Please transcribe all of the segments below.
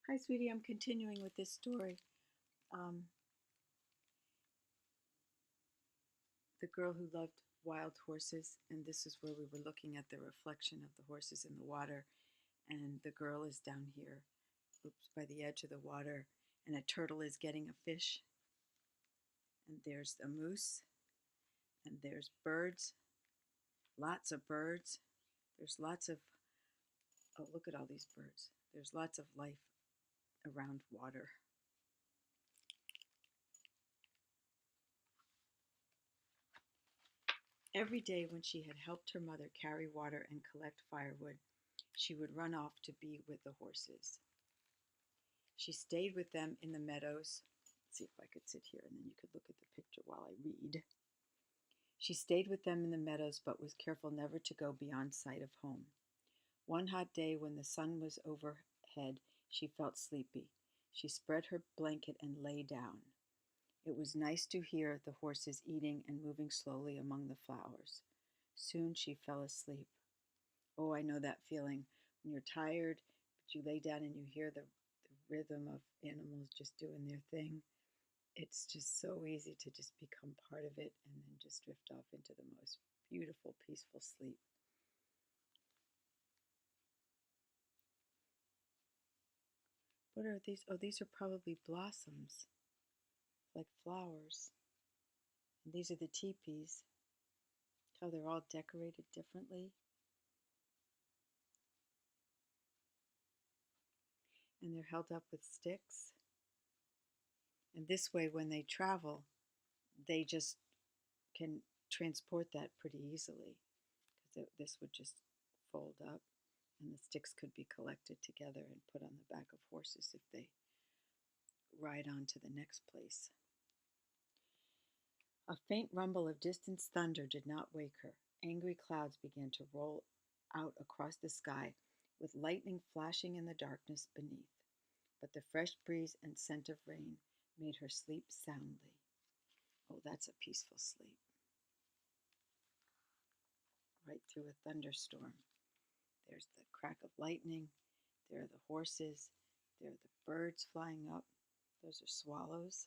Hi, sweetie. I'm continuing with this story. Um, the girl who loved wild horses, and this is where we were looking at the reflection of the horses in the water. And the girl is down here, oops, by the edge of the water, and a turtle is getting a fish. And there's a moose, and there's birds, lots of birds. There's lots of, oh, look at all these birds. There's lots of life around water. Every day when she had helped her mother carry water and collect firewood, she would run off to be with the horses. She stayed with them in the meadows. Let's see if I could sit here and then you could look at the picture while I read. She stayed with them in the meadows but was careful never to go beyond sight of home. One hot day when the sun was overhead, she felt sleepy. She spread her blanket and lay down. It was nice to hear the horses eating and moving slowly among the flowers. Soon she fell asleep. Oh, I know that feeling when you're tired, but you lay down and you hear the rhythm of animals just doing their thing. It's just so easy to just become part of it and then just drift off into the most beautiful, peaceful sleep. What are these? Oh, these are probably blossoms, like flowers. And these are the teepees. How they're all decorated differently. And they're held up with sticks. And this way, when they travel, they just can transport that pretty easily because this would just fold up and the sticks could be collected together and put on the back of horses if they ride on to the next place. A faint rumble of distant thunder did not wake her. Angry clouds began to roll out across the sky, with lightning flashing in the darkness beneath. But the fresh breeze and scent of rain made her sleep soundly. Oh, that's a peaceful sleep. Right through a thunderstorm. There's the crack of lightning. There are the horses. There are the birds flying up. Those are swallows.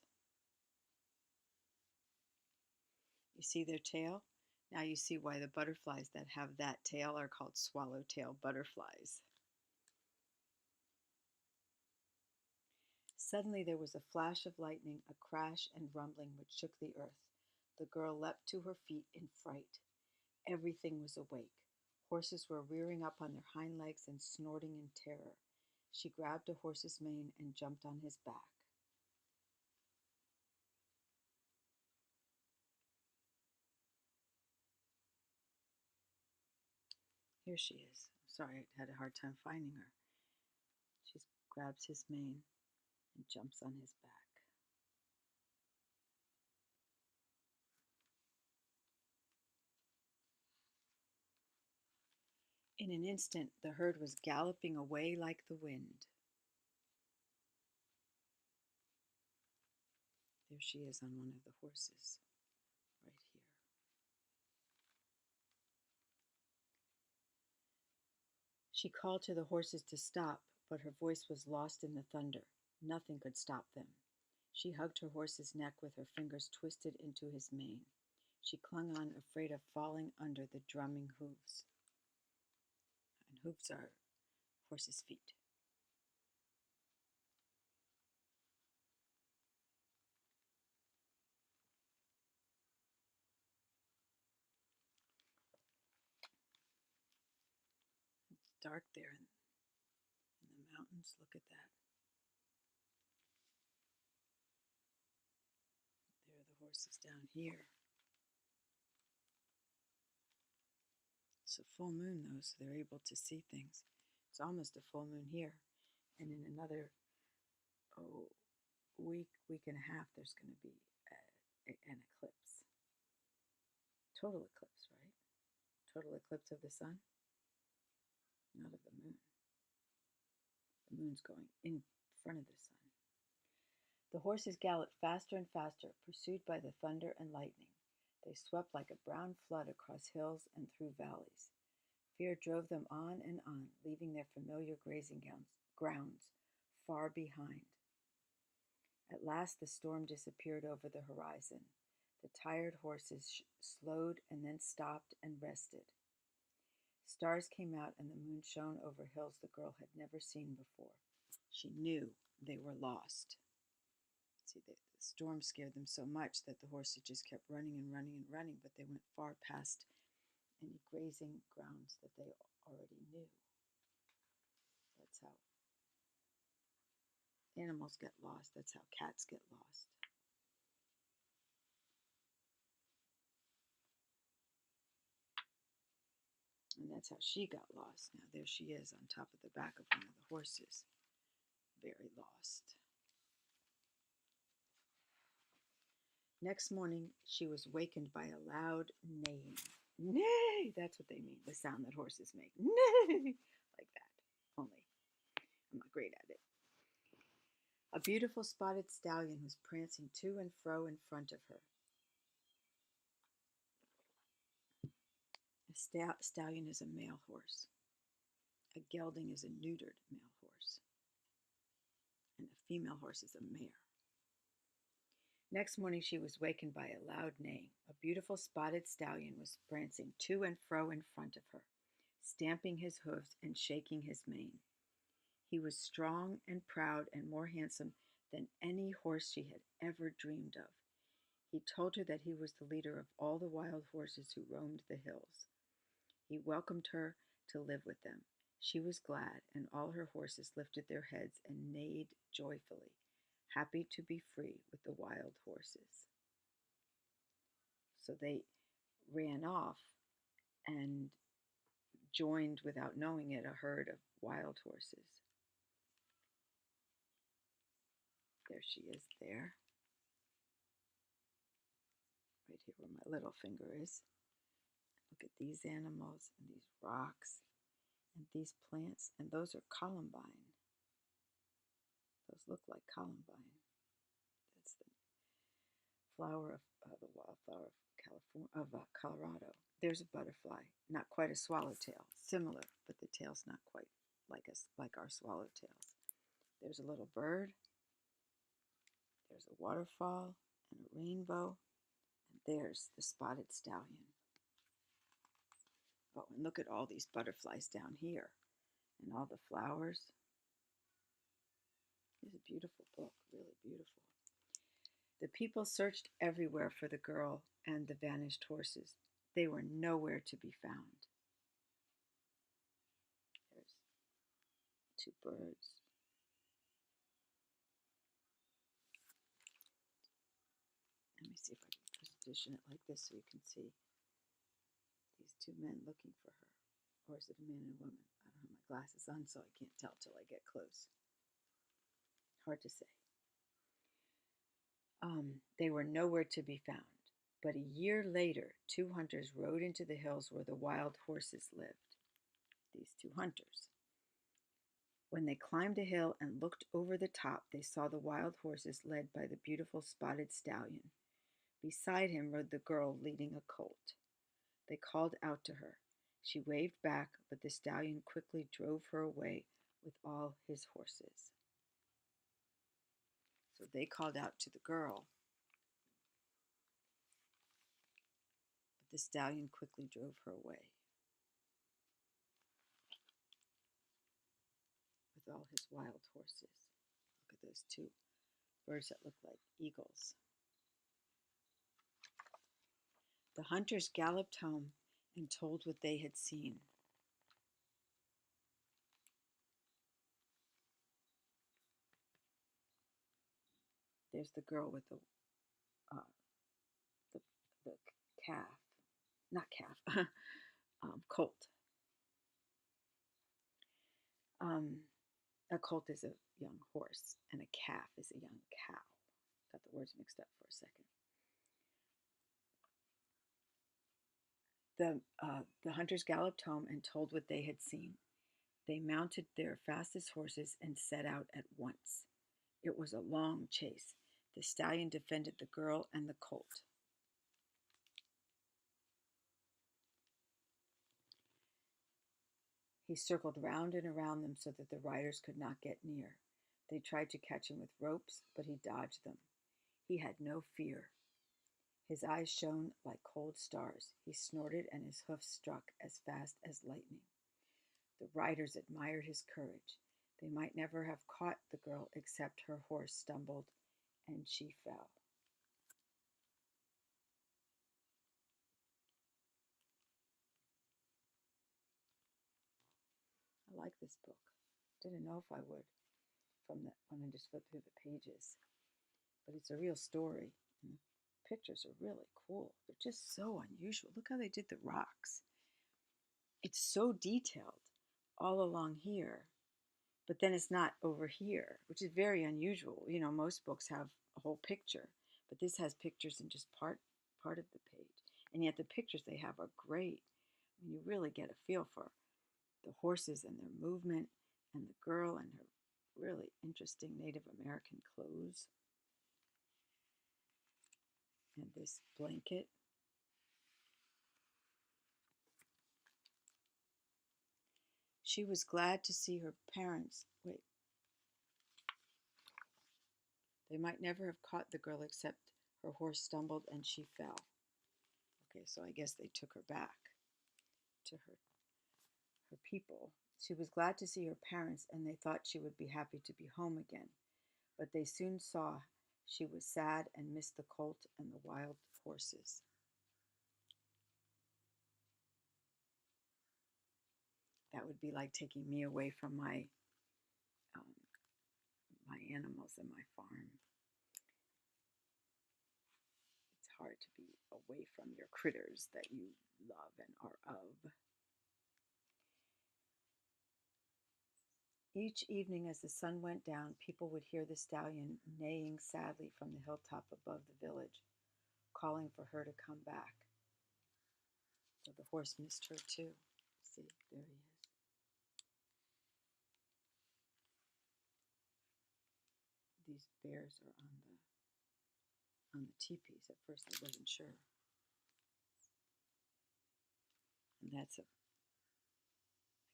You see their tail? Now you see why the butterflies that have that tail are called swallowtail butterflies. Suddenly there was a flash of lightning, a crash and rumbling which shook the earth. The girl leapt to her feet in fright. Everything was awake. Horses were rearing up on their hind legs and snorting in terror. She grabbed a horse's mane and jumped on his back. Here she is. Sorry, I had a hard time finding her. She grabs his mane and jumps on his back. In an instant, the herd was galloping away like the wind. There she is on one of the horses, right here. She called to the horses to stop, but her voice was lost in the thunder. Nothing could stop them. She hugged her horse's neck with her fingers twisted into his mane. She clung on, afraid of falling under the drumming hooves. And hooves are horses' feet. It's dark there in the mountains. Look at that. There are the horses down here. It's a full moon, though, so they're able to see things. It's almost a full moon here. And in another week and a half, there's going to be an eclipse. Total eclipse, right? Total eclipse of the sun, not of the moon. The moon's going in front of the sun. The horses galloped faster and faster, pursued by the thunder and lightning. They swept like a brown flood across hills and through valleys. Fear drove them on and on, leaving their familiar grazing grounds, far behind. At last the storm disappeared over the horizon. The tired horses slowed and then stopped and rested. Stars came out and the moon shone over hills the girl had never seen before. She knew they were lost. See, the storm scared them so much that the horses just kept running and running and running, but they went far past any grazing grounds that they already knew. That's how animals get lost. That's how cats get lost. And that's how she got lost. Now there she is on top of the back of one of the horses. Very lost. Next morning, she was wakened by a loud neighing. Neigh! That's what they mean, the sound that horses make. Neigh! Like that. Only I'm not great at it. A beautiful spotted stallion was prancing to and fro in front of her. A stallion is a male horse. A gelding is a neutered male horse. And a female horse is a mare. Next morning she was wakened by a loud neighing. A beautiful spotted stallion was prancing to and fro in front of her, stamping his hooves and shaking his mane. He was strong and proud and more handsome than any horse she had ever dreamed of. He told her that he was the leader of all the wild horses who roamed the hills. He welcomed her to live with them. She was glad, and all her horses lifted their heads and neighed joyfully, happy to be free with the wild horses. So they ran off and joined, without knowing it, a herd of wild horses. There she is there. Right here where my little finger is. Look at these animals and these rocks and these plants. And those are columbine. Those look like columbine. That's the flower of the wildflower of Colorado. There's a butterfly, not quite a swallowtail, similar, but the tail's not quite like our swallowtails. There's a little bird. There's a waterfall and a rainbow. And there's the spotted stallion. Oh, and look at all these butterflies down here and all the flowers. It's a beautiful book, really beautiful. The people searched everywhere for the girl and the vanished horses. They were nowhere to be found. There's two birds. Let me see if I can position it like this so you can see these two men looking for her. Or is it a man and a woman? I don't have my glasses on, so I can't tell till I get close. Hard to say. They were nowhere to be found. But a year later, two hunters rode into the hills where the wild horses lived. These two hunters. When they climbed a hill and looked over the top, they saw the wild horses led by the beautiful spotted stallion. Beside him rode the girl leading a colt. They called out to her. She waved back, but the stallion quickly drove her away with all his horses. So they called out to the girl, but the stallion quickly drove her away with all his wild horses. Look at those two birds that look like eagles. The hunters galloped home and told what they had seen. There's the girl with uh, the calf, not calf, colt. A colt is a young horse, and a calf is a young cow. Got the words mixed up for a second. The hunters galloped home and told what they had seen. They mounted their fastest horses and set out at once. It was a long chase. The stallion defended the girl and the colt. He circled round and around them so that the riders could not get near. They tried to catch him with ropes, but he dodged them. He had no fear. His eyes shone like cold stars. He snorted, and his hoofs struck as fast as lightning. The riders admired his courage. They might never have caught the girl except her horse stumbled and she fell. I like this book. Didn't know if I would from the when I just flipped through the pages. But it's a real story. And the pictures are really cool. They're just so unusual. Look how they did the rocks. It's so detailed all along here, but then it's not over here, which is very unusual. You know, most books have a whole picture, but this has pictures in just part of the page. And yet the pictures they have are great. I mean, you really get a feel for the horses and their movement and the girl and her really interesting Native American clothes and this blanket. She was glad to see her parents. Wait, they might never have caught the girl except her horse stumbled and she fell. Okay, so I guess they took her back to her people. She was glad to see her parents, and they thought she would be happy to be home again. But they soon saw she was sad and missed the colt and the wild horses. That would be like taking me away from um, my animals and my farm. It's hard to be away from your critters that you love and are of. Each evening as the sun went down, people would hear the stallion neighing sadly from the hilltop above the village, calling for her to come back. So the horse missed her too. See, there he is. These bears are on the teepees. At first I wasn't sure. And that's I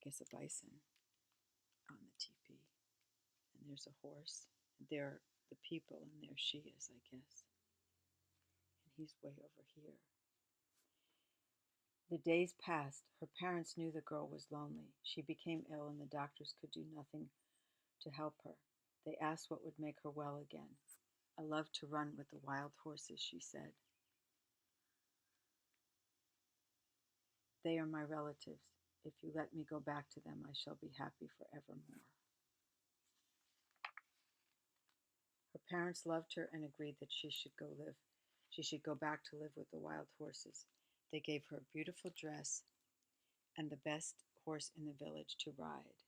guess a bison on the teepee. And there's a horse. And there the people, and there she is, I guess. And he's way over here. The days passed. Her parents knew the girl was lonely. She became ill, and the doctors could do nothing to help her. They asked what would make her well again. I love to run with the wild horses, she said. They are my relatives. If you let me go back to them, I shall be happy forevermore. Her parents loved her and agreed that she should go back to live with the wild horses. They gave her a beautiful dress and the best horse in the village to ride.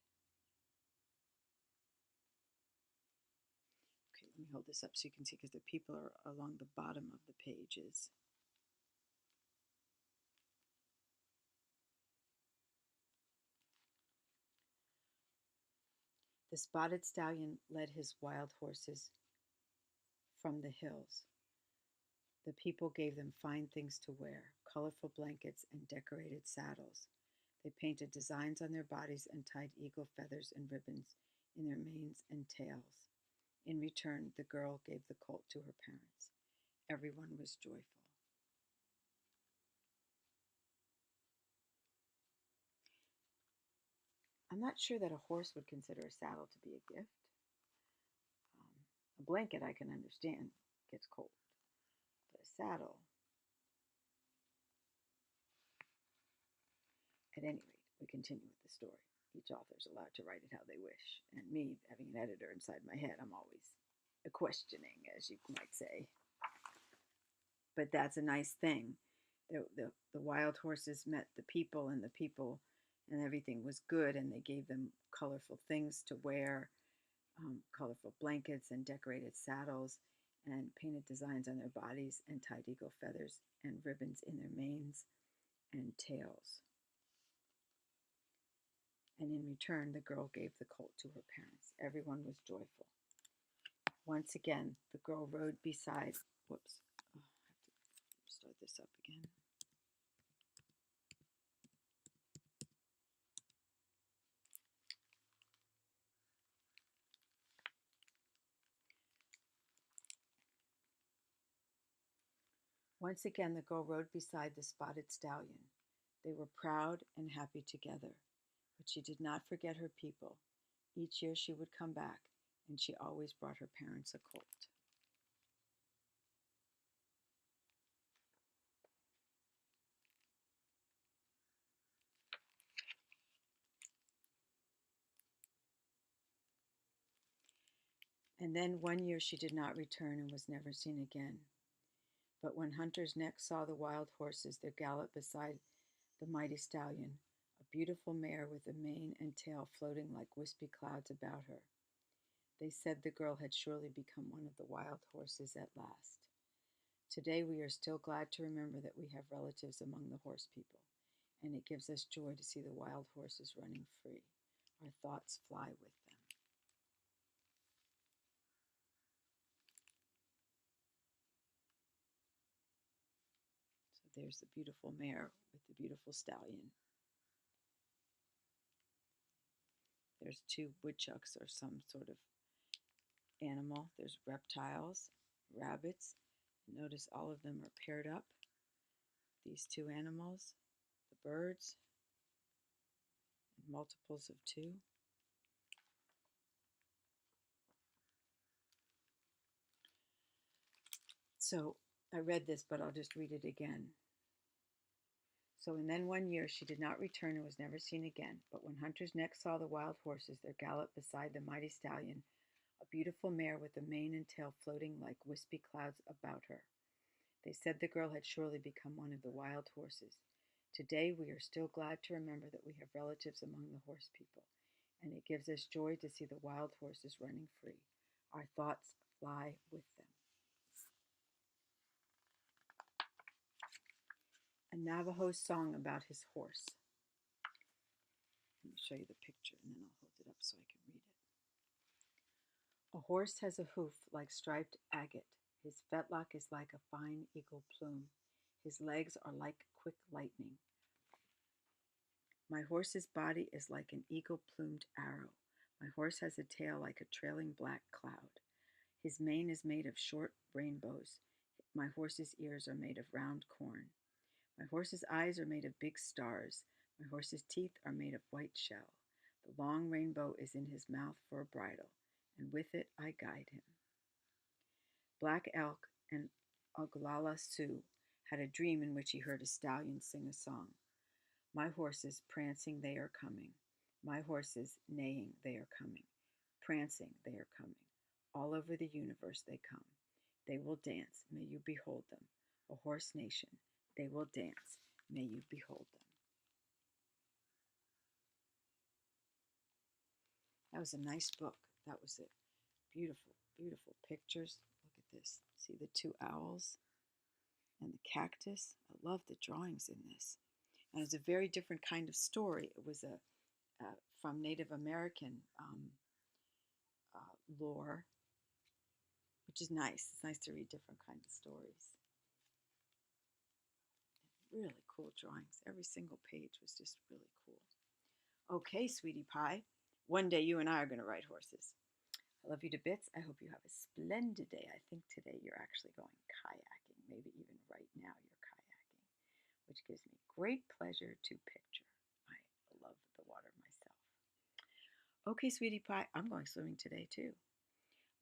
Okay, let me hold this up so you can see, because the people are along the bottom of the pages. The spotted stallion led his wild horses from the hills. The people gave them fine things to wear, colorful blankets and decorated saddles. They painted designs on their bodies and tied eagle feathers and ribbons in their manes and tails. In return, the girl gave the colt to her parents. Everyone was joyful. I'm not sure that a horse would consider a saddle to be a gift. A blanket I can understand gets cold, but a saddle, at any rate, we continue with the story. Each author is allowed to write it how they wish, and me, having an editor inside my head, I'm always questioning, as you might say. But that's a nice thing. The wild horses met the people, and the people, and everything was good, and they gave them colorful things to wear, colorful blankets and decorated saddles, and painted designs on their bodies, and tied eagle feathers and ribbons in their manes and tails. And in return, the girl gave the colt to her parents. Everyone was joyful. Once again, the girl rode beside. Whoops. Oh, I have to start this up again. Once again, the girl rode beside the spotted stallion. They were proud and happy together, but she did not forget her people. Each year she would come back, and she always brought her parents a colt. And then one year she did not return and was never seen again. But when hunters next saw the wild horses, their gallop beside the mighty stallion, a beautiful mare with a mane and tail floating like wispy clouds about her, they said the girl had surely become one of the wild horses at last. Today we are still glad to remember that we have relatives among the horse people, and it gives us joy to see the wild horses running free. Our thoughts fly with them. So there's the beautiful mare with the beautiful stallion. There's two woodchucks or some sort of animal. There's reptiles, rabbits. Notice all of them are paired up. These two animals, the birds, and multiples of two. So I read this, but I'll just read it again. So, and then one year she did not return and was never seen again. But when hunters next saw the wild horses, their gallop beside the mighty stallion, a beautiful mare with a mane and tail floating like wispy clouds about her, they said the girl had surely become one of the wild horses. Today we are still glad to remember that we have relatives among the horse people, and it gives us joy to see the wild horses running free. Our thoughts fly with them. A Navajo song about his horse. Let me show you the picture and then I'll hold it up so I can read it. A horse has a hoof like striped agate. His fetlock is like a fine eagle plume. His legs are like quick lightning. My horse's body is like an eagle-plumed arrow. My horse has a tail like a trailing black cloud. His mane is made of short rainbows. My horse's ears are made of round corn. My horse's eyes are made of big stars. My horse's teeth are made of white shell. The long rainbow is in his mouth for a bridle, and with it I guide him. Black Elk and Oglala Sioux had a dream in which he heard a stallion sing a song. My horses prancing, they are coming. My horses neighing, they are coming. Prancing, they are coming. All over the universe they come. They will dance, may you behold them. A horse nation, they will dance, may you behold them. That was a nice book. That was it. Beautiful, beautiful pictures. Look at this. See the two owls and the cactus? I love the drawings in this. And it's a very different kind of story. It was from Native American lore, which is nice. It's nice to read different kinds of stories. Really cool drawings. Every single page was just really cool. Okay, sweetie pie. One day you and I are going to ride horses. I love you to bits. I hope you have a splendid day. I think today you're actually going kayaking. Maybe even right now you're kayaking, which gives me great pleasure to picture. I love the water myself. Okay, sweetie pie. I'm going swimming today too.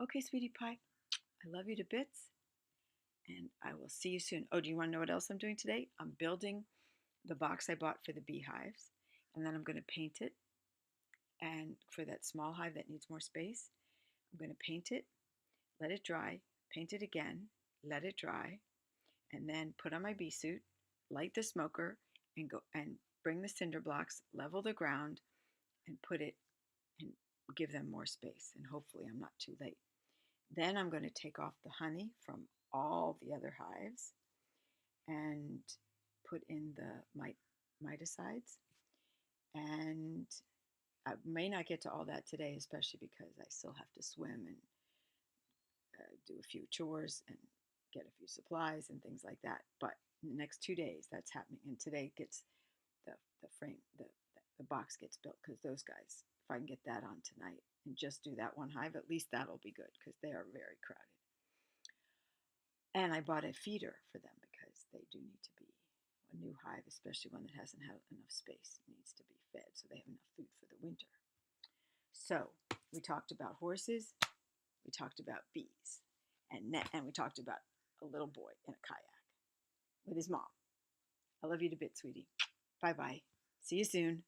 Okay, sweetie pie. I love you to bits. And I will see you soon. Oh, do you want to know what else I'm doing today? I'm building the box I bought for the beehives. And then I'm going to paint it. And for that small hive that needs more space, I'm going to paint it, let it dry, paint it again, let it dry, and then put on my bee suit, light the smoker, and go and bring the cinder blocks, level the ground, and put it and give them more space. And hopefully I'm not too late. Then I'm going to take off the honey from all the other hives and put in the miticides. And I may not get to all that today, especially because I still have to swim and do a few chores and get a few supplies and things like that. But in the next 2 days, that's happening. And today gets the frame, the box gets built because those guys, if I can get that on tonight and just do that one hive, at least that'll be good because they are very crowded. And I bought a feeder for them because because they do need to be, a new hive, especially one that hasn't had enough space, needs to be fed so they have enough food for the winter. So we talked about horses, we talked about bees, and we talked about a little boy in a kayak with his mom. I love you to bits, sweetie. Bye-bye. See you soon.